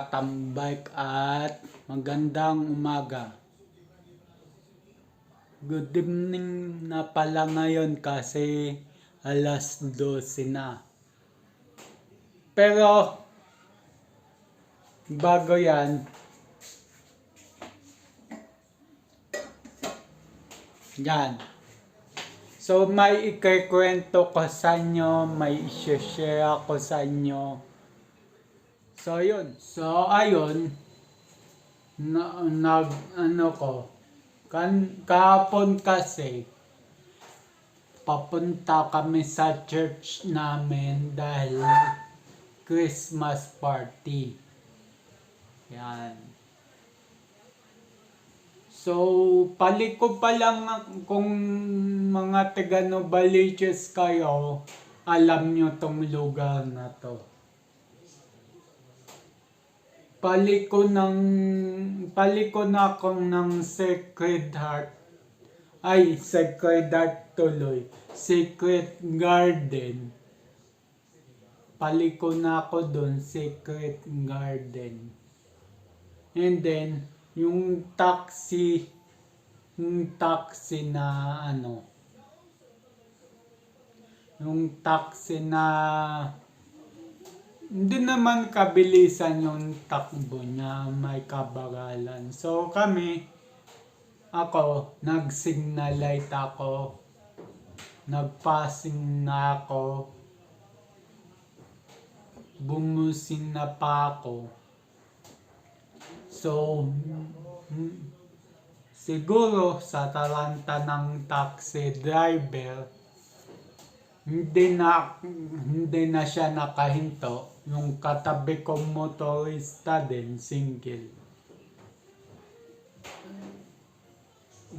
katambike at magandang umaga. Good evening na pala ngayon kasi alas 12 na. Pero bago yan, yan. So may ikikwento ko sa inyo, may i-share ako sa inyo. So yun. So ayun, kahapon kasi papunta kami sa church namin dahil Christmas party. Yan. So, paliko pa lang kung mga taga Novaliches kayo, alam nyo tong lugar na to. Paliko na ako ng Sacred Heart. Sacred Heart tuloy. Secret Garden. Paliko na ako dun, Secret Garden. And then, yung taxi na hindi naman kabilisan yung takbo niya, may kabagalan. So ako, nag-signal light ako, nag-passing na ako, bumusin na pa ako. So, siguro sa talanta ng taxi driver, hindi na siya nakahinto. Yung katabi kong motorista din, single.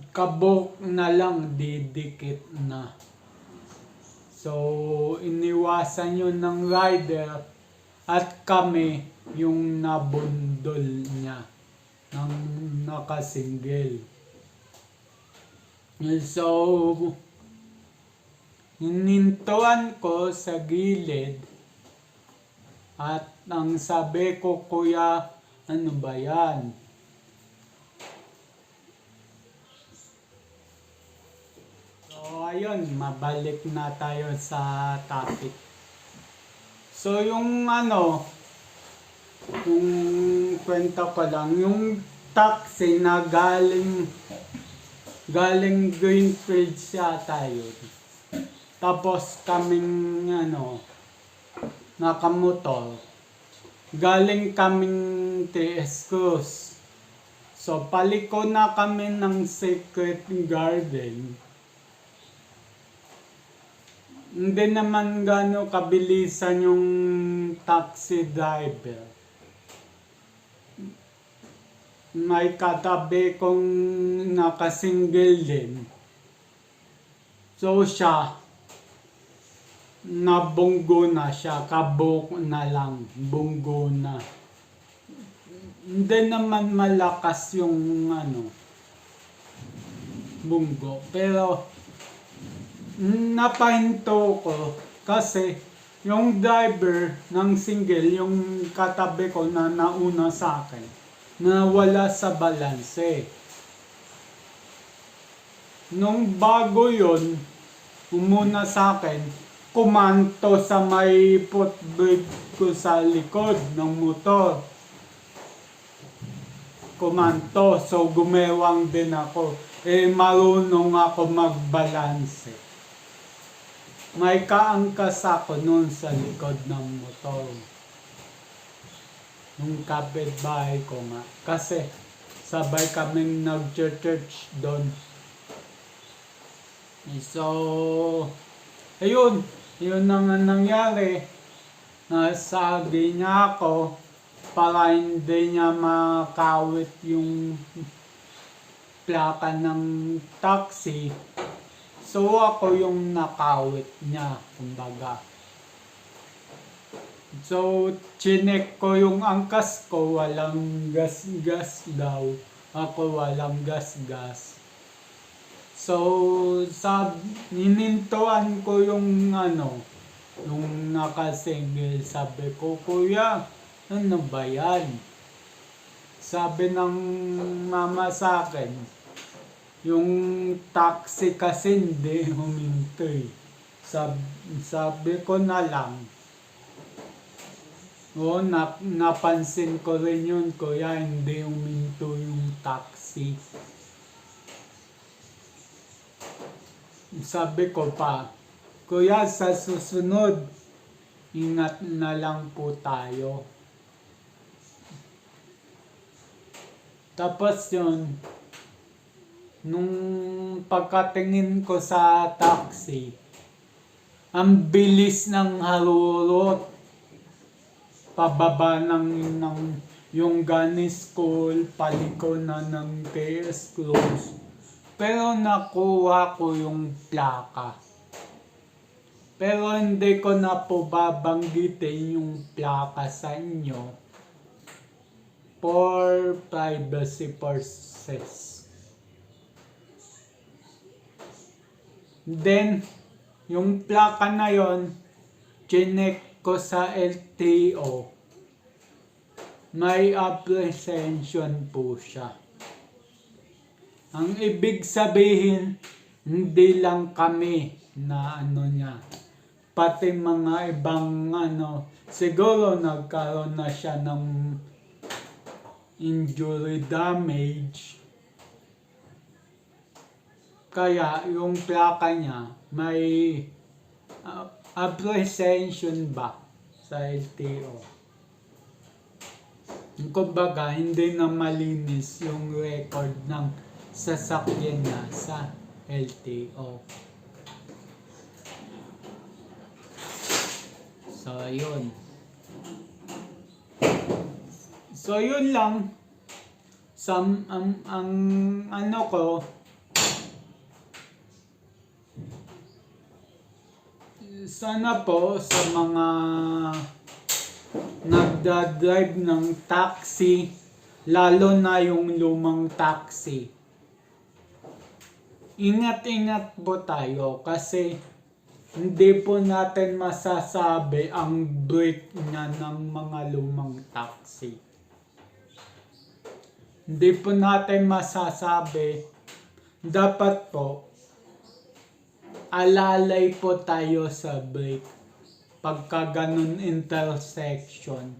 Kabok na lang, didikit na. So, iniwasan yun ng rider at kami yung nabundol niya ng nakasingle. So, hinintuan ko sa gilid at ang sabi ko, kuya, ano ba yan? So, ayun, mabalik na tayo sa topic. So, yung kwento ko lang, yung taxi na galing Greenfield siya tayo. Tapos kaming nakamotor. Galing kaming TS Cruz. So paliko na kami ng Secret Garden. Hindi naman gano'ng kabilisan yung taxi driver. May katabi kong nakasingle din. So siya, nabunggo na siya, kabuk na lang, bunggo na. Hindi naman malakas yung bunggo. Pero napahinto ko kasi yung driver ng single, yung katabi ko na nauna sa akin, na wala sa balanse. Nung bago yun, umuna sa akin, kumanto sa may footbrake ko sa likod ng motor. Kumanto, so gumewang din ako. Marunong ako magbalanse. May kaangkas ako nun sa likod ng motor. Nung kapitbahay ko nga. Kasi sabay kaming nag-church doon. So, ayun. Yun ang nangyari. Nasabi niya ako para hindi niya makawit yung plaka ng taxi. So ako yung nakawit niya, kumbaga. So, chinek ko yung angkas ko, walang gas-gas daw. Ako walang gas-gas. So, hinintuan ko yung nung nakasingle, sabi ko, kuya, ano ba yan? sabi ng mama sa akin, yung taxi kasi hindi huminto eh. Sabi ko na lang, napansin ko rin yun, kuya, hindi huminto yung taxi. Sabi ko pa, kuya, sa susunod, ingat na lang po tayo. Tapos yun, nung pagkatingin ko sa taxi, ang bilis ng harurot. Pababa ng yung Gunny School, paliko na ng KS Close. Pero nakuha ko yung plaka. Pero hindi ko na po babanggitin yung plaka sa inyo for privacy purposes. Then, yung plaka na yon, chinek ko sa LTO, may apprehension po siya. Ang ibig sabihin, hindi lang kami na niya, pati mga ibang siguro nagkaroon na siya ng injury damage. Kaya yung plaka niya may apprehension ba sa LTO. Kumbaga, hindi na malinis yung record ng sasakyan niya sa LTO. So, yun lang. Ang ko, sana po sa mga nagdadrive ng taxi, lalo na yung lumang taxi, ingat-ingat po tayo kasi hindi po natin masasabi ang brake niya ng mga lumang taxi. Hindi po natin masasabi. Dapat po alalay po tayo sa brake pagka ganun intersection.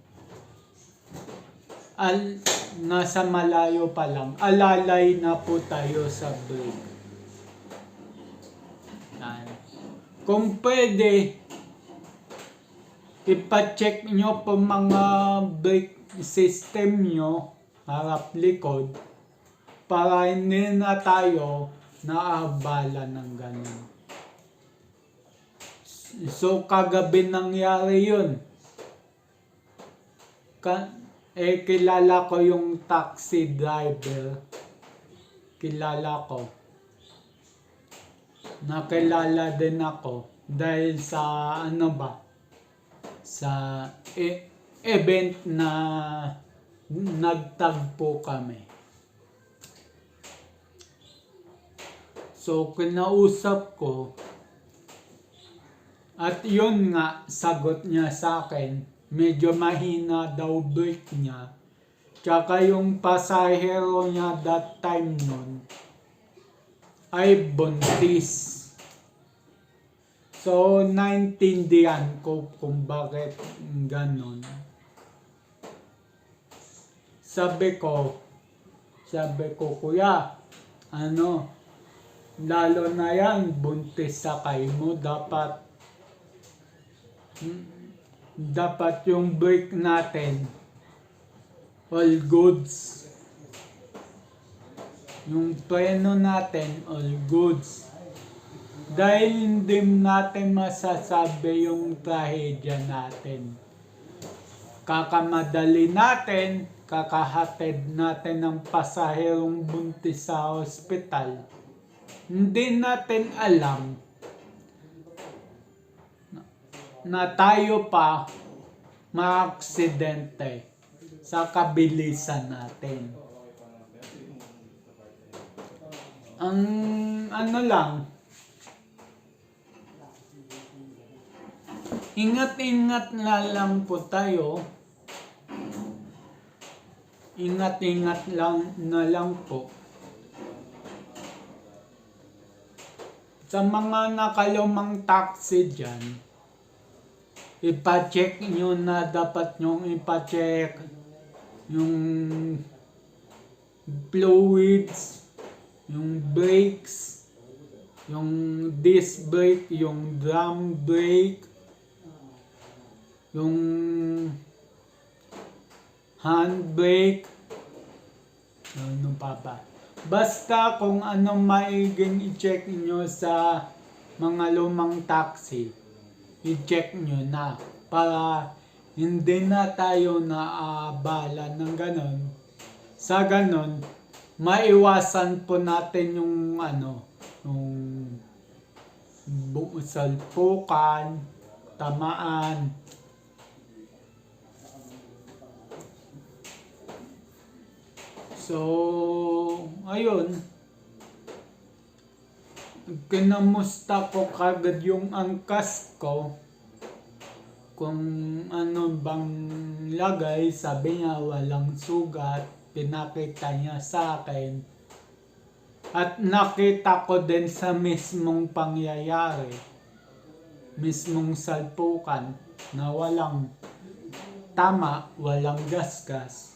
Nasa malayo pa lang, alalay na po tayo sa brake. Kung pwede, ipacheck nyo po mga brake system nyo, harap likod, para hindi na tayo naabala ng ganun. So, kagabi nangyari yun. Kilala ko yung taxi driver. Kilala ko. Nakilala din ako dahil sa sa event na nagtagpo kami. So, kinausap ko. At yun nga, sagot niya sa akin, medyo mahina daw brake niya. Tsaka yung pasahero niya that time nun, ay buntis. So, naintindihan ko kung bakit ganon. Sabi ko, kuya, lalo na yan, buntis sakay mo, dapat yung brake natin all goods, yung preno natin all goods, dahil hindi natin masasabi yung trahedya natin. Kakamadali natin, kakahatid natin ng pasaherong buntis sa ospital, hindi natin alam na tayo pa maaksidente sa kabilisan natin. Ang lang, ingat-ingat na lang po tayo. ingat-ingat lang na lang po. Sa mga nakalumang taxi dyan, ipacheck nyo na dapat nyong ipacheck yung fluids, yung brakes, yung disc brake, yung drum brake, yung handbrake, ano pa ba? Basta kung ano maiging i-check nyo sa mga lumang taxi, i-check nyo na para hindi na tayo naabala ng ganon. Sa ganon, maiwasan po natin yung yung salpukan, tamaan. So, ayun. Kinamusta ko kagad yung angkas ko. Kung ano bang lagay, sabi niya walang sugat. Pinakita niya sa akin. At nakita ko din sa mismong pangyayari. Mismong salpukan na walang tama, walang gasgas.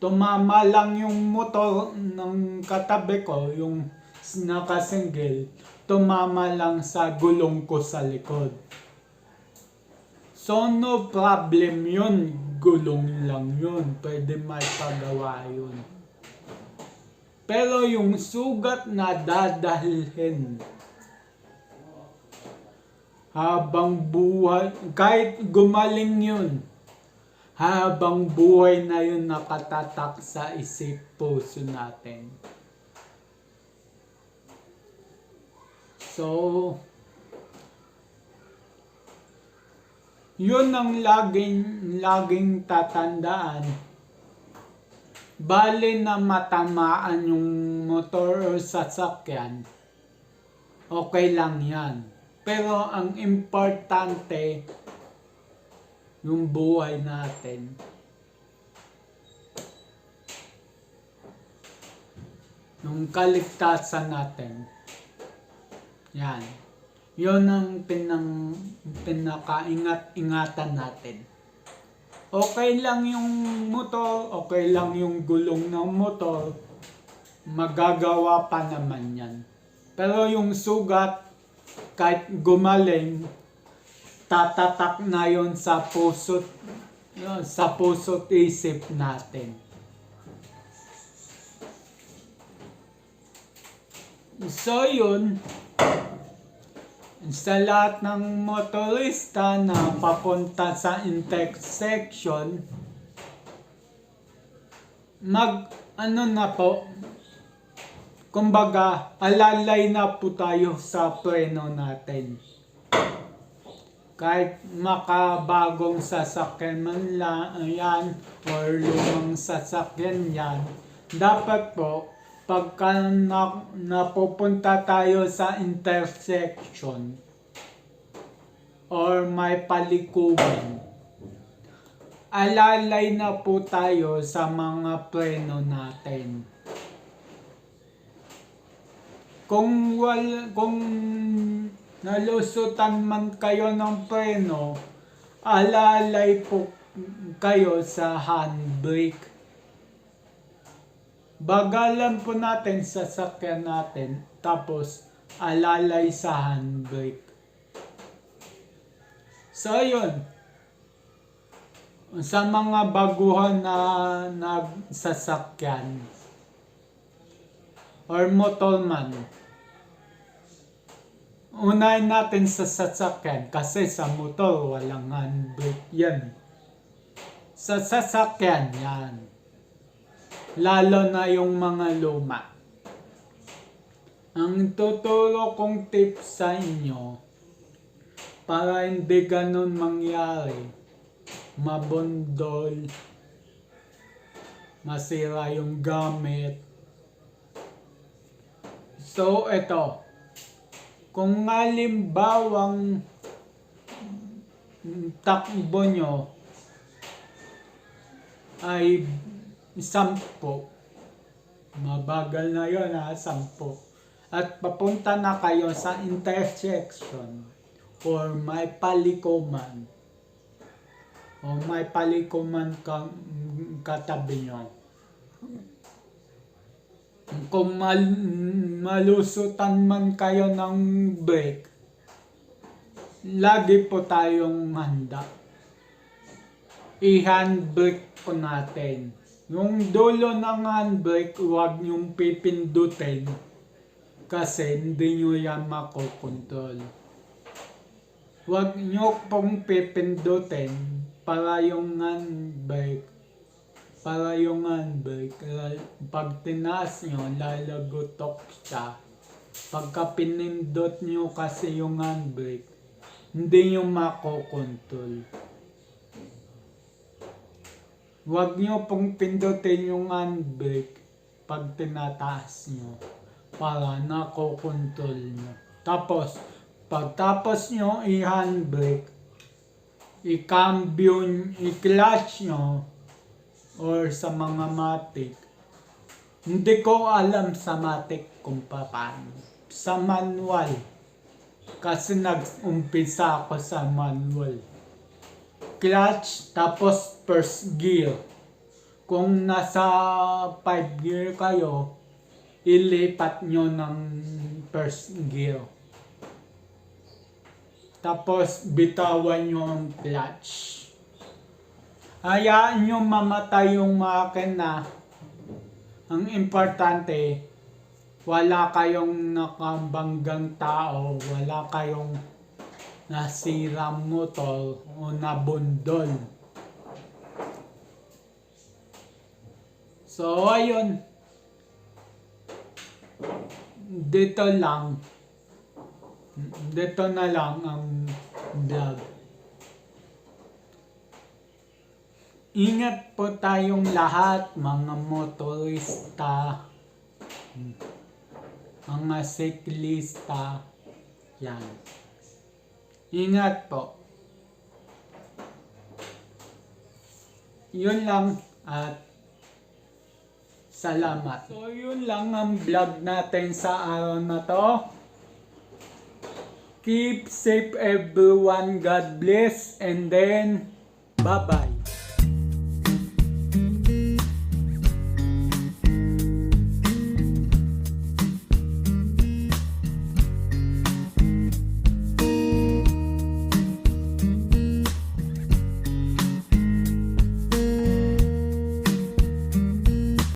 Tumama lang yung motor ng katabi ko, yung nakasingle, tumama lang sa gulong ko sa likod. So no problem yun, gulong lang yun, pwede maipagawa yun. Pero yung sugat na dadalhin habang buhay, kahit gumaling yun, habang buhay na yun nakatatak sa isip puso natin. So, yun ang laging tatandaan. Bale na matamaan yung motor o sasakyan, okay lang yan. Pero ang importante, yung buhay natin. Yung kaligtasan natin. Yan. Yun ang pinakaingat-ingatan natin. Okay lang yung motor, okay lang yung gulong ng motor, magagawa pa naman yan. Pero yung sugat, kahit gumaling, tatatak na yon sa puso't isip natin. So yun, sa lahat ng motorista na papunta sa intersection, kumbaga, alalay na po tayo sa preno natin. Kahit makabagong sasakyan man lang yan or lumang sasakyan yan, dapat po pagka napupunta tayo sa intersection or may palikugan, alalay na po tayo sa mga preno natin. Kung nalusutan man kayo ng preno, alalay po kayo sa handbrake. Bagalan po natin sa sasakyan natin, tapos alalay sa handbrake. So yun, sa mga baguhan na nagsasakyan or motorman, unahin natin sa sasakyan kasi sa motor walang handbrake yan. Sa sasakyan yan. Lalo na yung mga luma. Ang tuturo kong tips sa inyo para hindi ganun mangyari, mabundol, masira yung gamit. So ito, kung halimbawang takbo nyo ay 10. Mabagal na yun ha, 10. At papunta na kayo sa intersection or may palikuman. O may palikuman katabi nyo. Kung malusutan man kayo ng brake, lagi po tayong handa. I-handbrake po natin. Yung dulo ng handbrake, huwag nyong pipindutin kasi hindi nyo yan makokontrol. Huwag nyo pong pipindutin para yung handbrake, pag tinaas nyo, lalagutok siya. Pagka pinindot nyo kasi yung handbrake, hindi nyo makokontrol. Huwag nyo pong pindutin yung handbrake pag tinataas nyo para nakokontrol nyo. Tapos, pagtapos nyo i-handbrake, i-cambio, i-clutch nyo or sa mga matic. Hindi ko alam sa matic kung paano. Sa manual. Kasi nag-umpisa ako sa manual. Clutch, tapos first gear. Kung nasa 5 gear kayo, ilipat nyo ng first gear. Tapos bitawan nyo ang clutch. Hayaan nyo mamatay yung makina. Ang importante, wala kayong nakabanggang tao, wala kayong nasirang motor o nabundol. So, ayun. Dito na lang ang vlog. Ingat po tayong lahat, mga motorista, mga siklista, yan. Ingat po. Yun lang at salamat. So yun lang ang vlog natin sa araw na to. Keep safe everyone. God bless and then bye-bye.